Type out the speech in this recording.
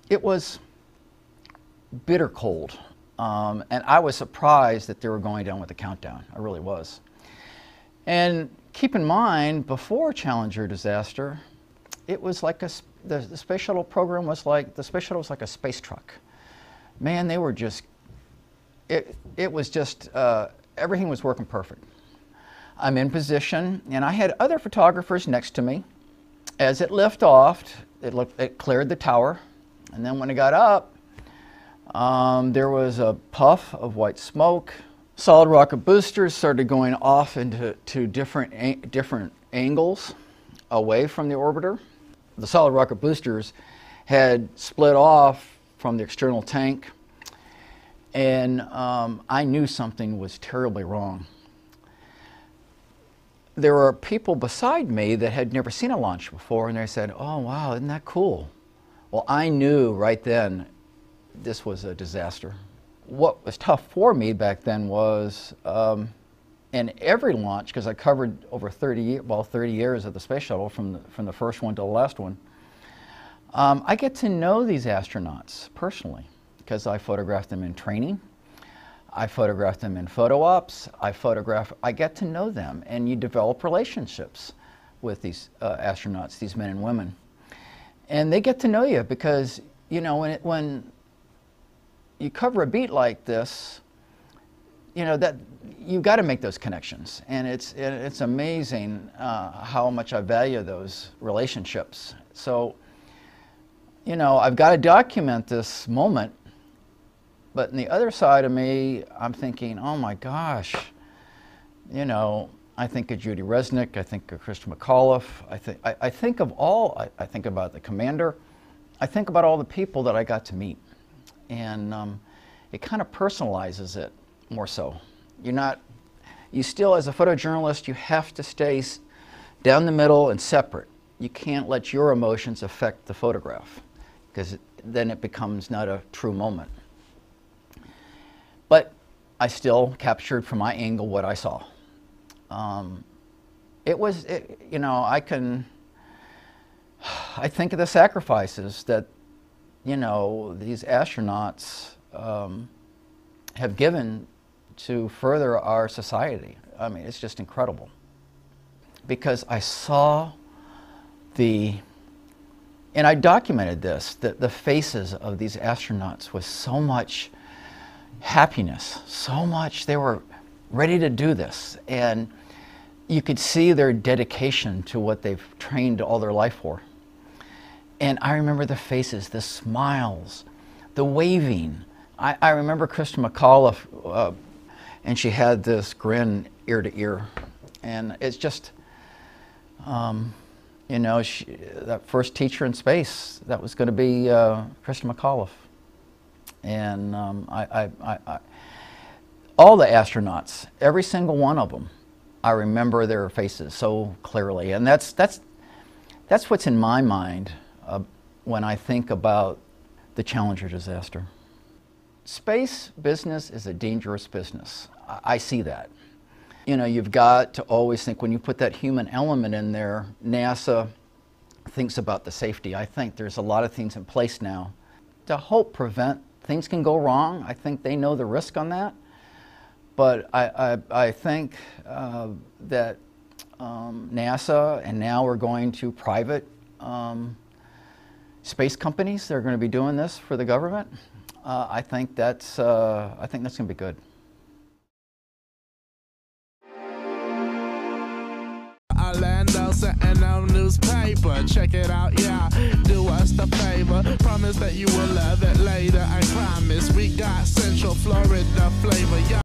It was bitter cold, and I was surprised that they were going down with the countdown. I really was. And keep in mind, before Challenger disaster, it was like the space shuttle program was like, the space shuttle was like a space truck. Man, they were just, it was just, everything was working perfect. I'm in position, and I had other photographers next to me. As it lifted off, it cleared the tower, and then when it got up, there was a puff of white smoke. Solid rocket boosters started going off into different angles away from the orbiter. The solid rocket boosters had split off from the external tank, and I knew something was terribly wrong. There were people beside me that had never seen a launch before, and they said, "Oh wow, isn't that cool?" Well, I knew right then this was a disaster. What was tough for me back then was, in every launch, because I covered over 30 years of the space shuttle, from the first one to the last one, I get to know these astronauts personally, because I photographed them in training, I photographed them in photo ops, I get to know them, and you develop relationships with these astronauts, these men and women. And they get to know you because, you know, when you cover a beat like this, you know, that you got to make those connections, and it's amazing how much I value those relationships. So, you know, I've got to document this moment, but on the other side of me, I'm thinking, oh my gosh, you know, I think of Judy Resnick, I think of Christa McAuliffe, I think of all, I think about the commander, I think about all the people that I got to meet. And it kind of personalizes it more so. You still, as a photojournalist, you have to stay down the middle and separate. You can't let your emotions affect the photograph, because then it becomes not a true moment. But I still captured from my angle what I saw. You know, I think of the sacrifices that, you know, these astronauts have given to further our society. I mean, it's just incredible. Because I saw and I documented this, the faces of these astronauts with so much happiness, so much, they were ready to do this. And you could see their dedication to what they've trained all their life for. And I remember the faces, the smiles, the waving. I remember Christa McAuliffe, and she had this grin ear to ear. And it's just, you know, that first teacher in space, that was going to be Christa McAuliffe. And all the astronauts, every single one of them, I remember their faces so clearly. And that's what's in my mind when I think about the Challenger disaster. Space business is a dangerous business. I see that. You know, you've got to always think, when you put that human element in there, NASA thinks about the safety. I think there's a lot of things in place now to help prevent things can go wrong. I think they know the risk on that. But I think that NASA, and now we're going to private space companies, they're going to be doing this for the government. I think that's going to be good. Orlando, Sentinel newspaper, check it out, yeah, do us the favor, promise that you will love it later, I promise, we got Central Florida flavor, yeah.